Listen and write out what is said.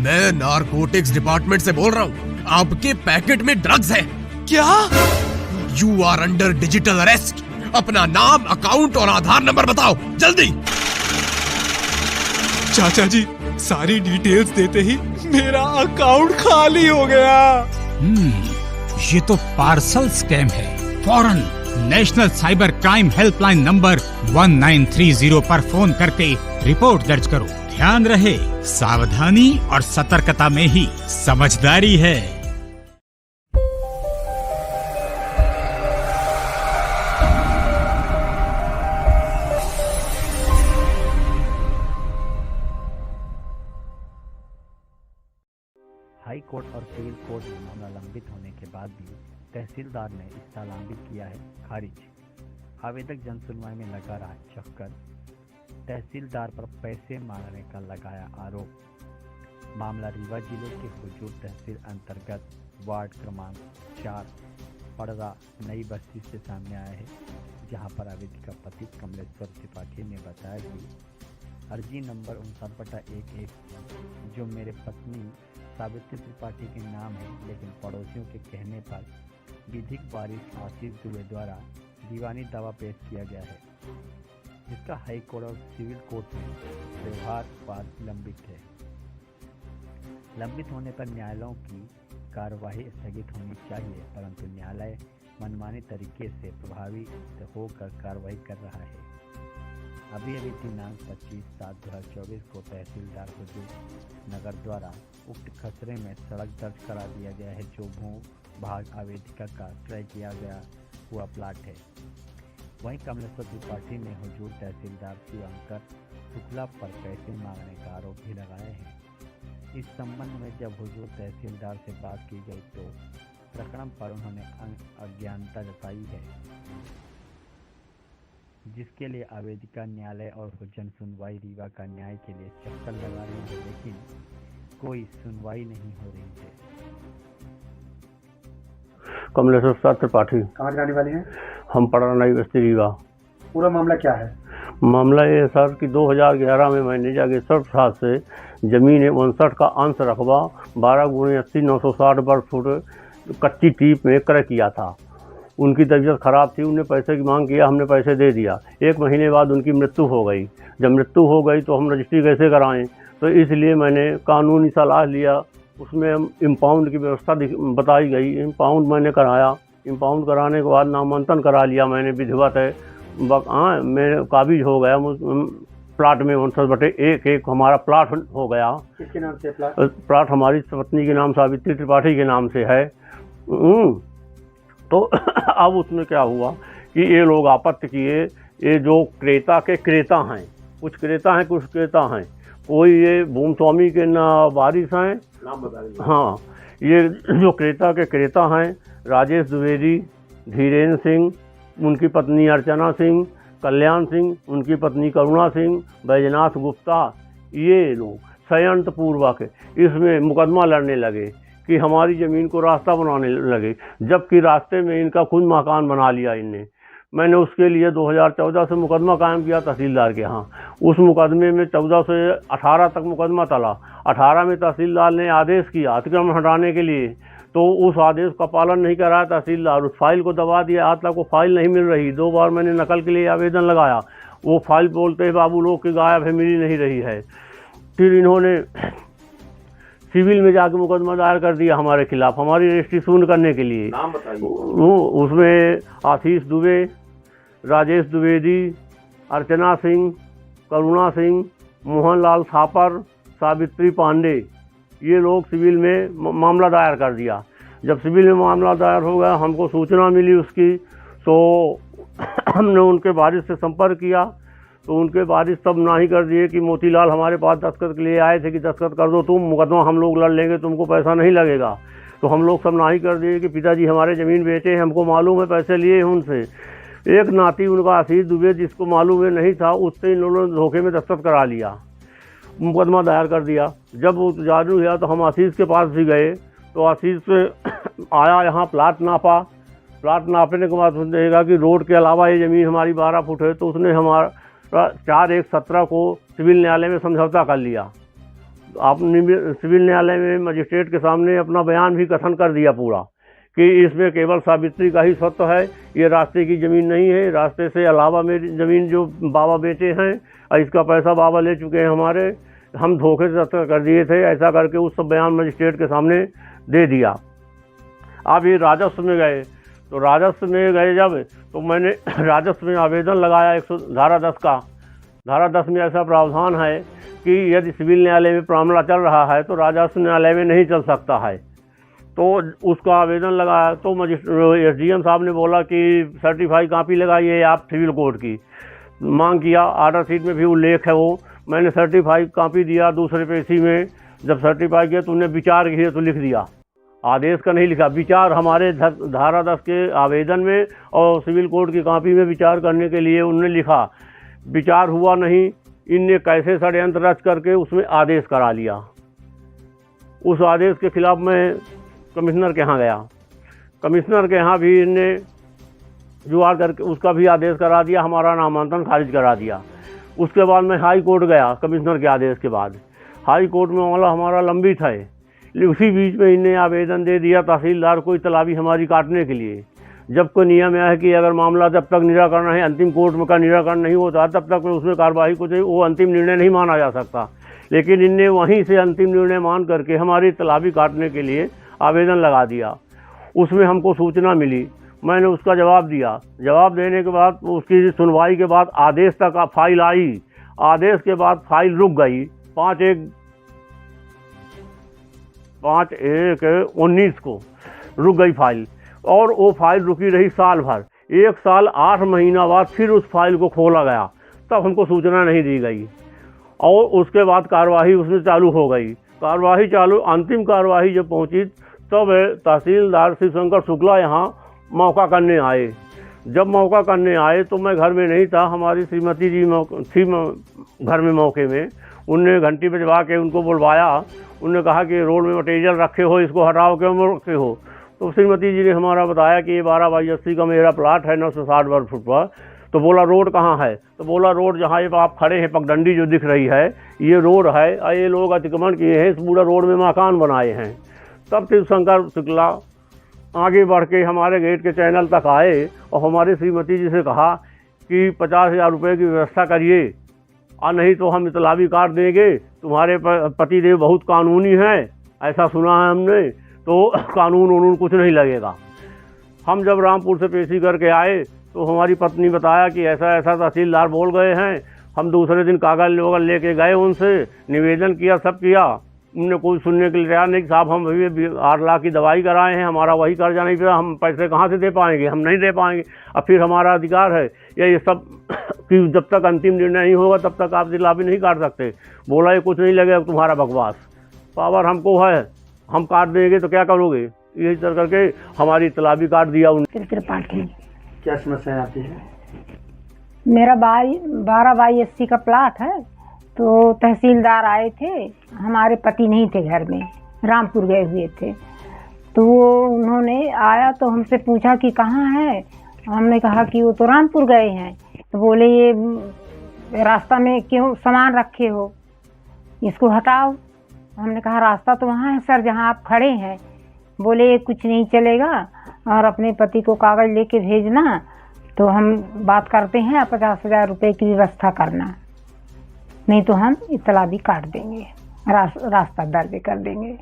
मैं narcotics department से बोल रहा हूँ। आपके पैकेट में ड्रग्स है। क्या? You are under digital arrest. अपना नाम, अकाउंट और आधार नंबर बताओ जल्दी। चाचा जी, सारी डिटेल्स देते ही मेरा अकाउंट खाली हो गया। ये तो पार्सल स्कैम है। फौरन national cyber crime helpline number 1930 पर फोन करके रिपोर्ट दर्ज करो। ध्यान रहे, सावधानी और सतर्कता में ही समझदारी है। हाई कोर्ट और सिविल कोर्ट में मामला लंबित होने के बाद भी तहसीलदार ने इसका लंबित किया है खारिज। आवेदक जन सुनवाई में लगा रहा चक्कर। तहसीलदार पर पैसे मांगने का लगाया आरोप। मामला रीवा जिले के हुजूर तहसील अंतर्गत वार्ड क्रमांक 4 पड़रा नई बस्ती से सामने आया है, जहां पर आवेदक का पति कमलेश्वर त्रिपाठी ने बताया कि अर्जी नंबर 59/11 जो मेरे पत्नी सावित्री त्रिपाठी के नाम है, लेकिन पड़ोसियों के कहने पर विधिक वारिस आशीष दुबे द्वारा दीवानी दावा पेश किया गया है, जिसका हाई कोर्ट और सिविल कोर्ट में व्यवहारवाद लंबित है। लंबित होने पर न्यायालयों की कार्यवाही स्थगित होनी चाहिए, परंतु न्यायालय मनमाने तरीके से प्रभावित होकर कार्रवाई कर रहा है। अभी दिनांक 25/7/2024 को तहसीलदार हुजूर नगर द्वारा उक्त खसरे में सड़क दर्ज करा दिया गया है, जो भू भाग आवेदिका का क्रय किया गया हुआ प्लाट है। वहीं कमलेश्वर त्रिपाठी ने हुजूर तहसीलदार शिवंकर शुक्ला पर पैसे मांगने का आरोप भी लगाए हैं। इस संबंध में जब हुजूर तहसीलदार से बात की गई तो प्रकरण पर उन्होंने अज्ञानता जताई है, जिसके लिए आवेदिका न्यायालय और जन सुनवाई रीवा का न्याय के लिए चक्कर लगा रही है, लेकिन कोई सुनवाई नहीं हो रही है। कमलेश्वर त्रिपाठी। कहाँ के रहने वाले हैं? हम पड़रा नई बस्ती रीवा। पूरा मामला क्या है? मामला ये है सर कि 2011 में मैंने जागेश्वर प्रसाद से जमीन 59 का अंश रकबा 12x80 वर्ग फुट कच्ची टीप में क्रय किया था। उनकी तबीयत खराब थी, उन्हें पैसे की मांग किया, हमने पैसे दे दिया। 1 महीने बाद उनकी मृत्यु हो गई। जब मृत्यु हो गई तो हम रजिस्ट्री कैसे कराएं, तो इसलिए मैंने कानूनी सलाह लिया। उसमें हम इम्पाउंड की व्यवस्था बताई गई। इम्पाउंड मैंने कराया। इम्पाउंड कराने के बाद नामांकन करा लिया मैंने, विधिवत है। मैं काबिज हो गया। प्लाट में 59/1 हमारा प्लाट हो गया। किसके नाम से प्लाट? प्लाट हमारी पत्नी के नाम सावित्री त्रिपाठी के नाम से है। तो अब उसमें क्या हुआ कि ये लोग आपत्ति किए। ये जो क्रेता के क्रेता हैं, कुछ क्रेता हैं कुछ क्रेता हैं, कोई ये भूमि स्वामी के ना वारिस हैं, नाम बताइए। हाँ, ये जो क्रेता के क्रेता हैं राजेश द्विवेदी, धीरेन्द्र सिंह, उनकी पत्नी अर्चना सिंह, कल्याण सिंह, उनकी पत्नी करुणा सिंह, बैजनाथ गुप्ता, ये लोग षड्यंत्र पूर्वक इसमें मुकदमा लड़ने लगे कि हमारी ज़मीन को रास्ता बनाने लगे, जबकि रास्ते में इनका खुद मकान बना लिया इनने। मैंने उसके लिए 2014 से मुकदमा कायम किया तहसीलदार के यहाँ। उस मुकदमे में 14 से 18 तक मुकदमा चला। 18 में तहसीलदार ने आदेश किया अतिक्रमण हटाने के लिए, तो उस आदेश का पालन नहीं कराया तहसीलदार। उस फाइल को दबा दिया, आज तक वो फाइल नहीं मिल रही। 2 बार मैंने नकल के लिए आवेदन लगाया, वो फाइल बोलते हैं बाबू लोग की गायब है, मिली नहीं रही है। फिर इन्होंने सिविल में जाके मुकदमा दायर कर दिया हमारे खिलाफ, हमारी रजिस्ट्री शून्य करने के लिए। नाम बताइए। उसमें आशीष दुबे, राजेश द्विवेदी, अर्चना सिंह, करुणा सिंह, मोहनलाल थापर, सावित्री पांडे, ये लोग सिविल में मामला दायर कर दिया। जब सिविल में मामला दायर हो गया, हमको सूचना मिली उसकी, तो हमने उनके वारिस से संपर्क किया, तो उनके वारिस तब नाही कर दिए कि मोतीलाल हमारे पास दस्तखत के लिए आए थे कि दस्तखत कर दो तुम, मुकदमा हम लोग लड़ लेंगे, तुमको पैसा नहीं लगेगा। तो हम लोग सब नाही कर दिए कि पिताजी हमारे ज़मीन बेचे, हमको मालूम है पैसे लिए हैं उनसे। एक नाती उनका आशीष दुबे, जिसको मालूम है नहीं था, उससे इन लोगों ने धोखे में दस्तखत करा लिया, मुकदमा दायर कर दिया। जब वो जारी हुआ तो हम आशीष के पास भी गए, तो आशीष से आया यहाँ प्लाट नापा। प्लाट नापने के बाद देगा कि रोड के अलावा ये ज़मीन हमारी 12 फुट है, तो उसने हमारा 4/1/17 को सिविल न्यायालय में समझौता कर लिया। आपने सिविल न्यायालय में मजिस्ट्रेट के सामने अपना बयान भी कथन कर दिया पूरा कि इसमें केवल सावित्री का ही स्वत्व है, ये रास्ते की ज़मीन नहीं है, रास्ते से अलावा मेरी ज़मीन जो बाबा बेचे हैं और इसका पैसा बाबा ले चुके हैं हमारे, हम धोखे से दस्तखत कर दिए थे, ऐसा करके उस सब बयान मजिस्ट्रेट के सामने दे दिया। अब ये राजस्व में गए, तो राजस्व में गए जब, तो मैंने राजस्व में आवेदन लगाया धारा 10 का। धारा 10 में ऐसा प्रावधान है कि यदि सिविल न्यायालय में मामला चल रहा है तो राजस्व न्यायालय में नहीं चल सकता है। तो उसका आवेदन लगाया तो SDM साहब ने बोला कि सर्टिफाई कॉपी लगाइए आप सिविल कोर्ट की, मांग किया, आर्डर शीट में भी उल्लेख है वो। मैंने सर्टिफाई कॉपी दिया दूसरे पेशी में, जब सर्टिफाई किया तो उन्हें विचार किए तो लिख दिया, आदेश का नहीं लिखा, विचार हमारे धारा 10 के आवेदन में और सिविल कोर्ट की कॉपी में विचार करने के लिए उन्होंने लिखा, विचार हुआ नहीं। इनने कैसे षड्यंत्र रच करके उसमें आदेश करा लिया। उस आदेश के खिलाफ मैं कमिश्नर के यहाँ गया, कमिश्नर के यहाँ भी इनने जुआर करके उसका भी आदेश करा दिया, हमारा नामांकन खारिज करा दिया। उसके बाद मैं हाई कोर्ट गया कमिश्नर के आदेश के बाद, हाई कोर्ट में मामला हमारा लंबित है। उसी बीच में इन्हें आवेदन दे दिया तहसीलदार को इतलाबी हमारी काटने के लिए, जबकि नियम यह है कि अगर मामला जब तक निराकरण है, अंतिम कोर्ट में का निराकरण नहीं होता तब तक उसमें कार्रवाई को वो अंतिम निर्णय नहीं माना जा सकता। लेकिन इनने वहीं से अंतिम निर्णय मान करके हमारी इतलाबी काटने के लिए आवेदन लगा दिया। उसमें हमको सूचना मिली, मैंने उसका जवाब दिया, जवाब देने के बाद उसकी सुनवाई के बाद आदेश तक फाइल आई, आदेश के बाद फाइल रुक गई 5/1/19 को रुक गई फाइल, और वो फाइल रुकी रही साल भर। 1 साल 8 महीना बाद फिर उस फाइल को खोला गया, तब हमको सूचना नहीं दी गई, और उसके बाद कार्रवाई उसमें चालू हो गई। कार्रवाई चालू, अंतिम कार्रवाई जब पहुंची तब तहसीलदार शिवशंकर शुक्ला यहाँ मौका करने आए। जब मौका करने आए तो मैं घर में नहीं था, हमारी श्रीमती जी थी घर में मौके में। उनने घंटी बजवा के उनको बुलवाया, उन्होंने कहा कि रोड में मटेरियल रखे हो, इसको हटाओ, क्यों रखे हो? तो श्रीमती जी ने हमारा बताया कि ये 12/80 का मेरा प्लाट है 960 वर्ग फुट पर। तो बोला रोड कहाँ है? तो बोला रोड जहाँ ये आप खड़े हैं, पगडंडी जो दिख रही है ये रोड है, और ये लोग अतिक्रमण किए हैं, इस पूरा रोड में मकान बनाए हैं। तब शिवशंकर शुक्ला आगे बढ़ के हमारे गेट के चैनल तक आए और हमारी श्रीमती जी से कहा कि 50,000 रुपये की व्यवस्था करिए, और नहीं तो हम इतलाबी काट देंगे, तुम्हारे पतिदेव बहुत कानूनी हैं, ऐसा सुना है हमने, तो कानून कुछ नहीं लगेगा। हम जब रामपुर से पेशी करके आए तो हमारी पत्नी बताया कि ऐसा ऐसा तहसीलदार बोल गए हैं। हम दूसरे दिन कागज वगैरह लेके गए, उनसे निवेदन किया, सब किया, उनने कोई सुनने के लिए तैयार नहीं। साहब हम अभी 8 लाख की दवाई कराए हैं, हमारा वही कर्जा नहीं पिया, हम पैसे कहाँ से दे पाएंगे, हम नहीं दे पाएंगे, अब फिर हमारा अधिकार है ये सब कि जब तक अंतिम निर्णय नहीं होगा तब तक आप इतलाबी नहीं काट सकते। बोला ये कुछ नहीं लगेगा तुम्हारा बकवास, पावर हमको है, हम काट देंगे तो क्या करोगे, यही तरह करके हमारी इतलाबी काट दिया उन्होंने। त्रिपाठी क्या समस्या आती है? मेरा 12/80 का प्लाट है, तो तहसीलदार आए थे, हमारे पति नहीं थे घर में, रामपुर गए हुए थे। तो वो उन्होंने आया तो हमसे पूछा कि कहाँ है, हमने कहा कि वो तो रामपुर गए हैं। तो बोले ये रास्ता में क्यों सामान रखे हो, इसको हटाओ। हमने कहा रास्ता तो वहाँ है सर जहाँ आप खड़े हैं। बोले ये कुछ नहीं चलेगा और अपने पति को कागज़ लेके भेजना, तो हम बात करते हैं, 50,000 रुपये की व्यवस्था करना, नहीं तो हम इतलाबी काट देंगे, रास्ता दर्ज कर देंगे।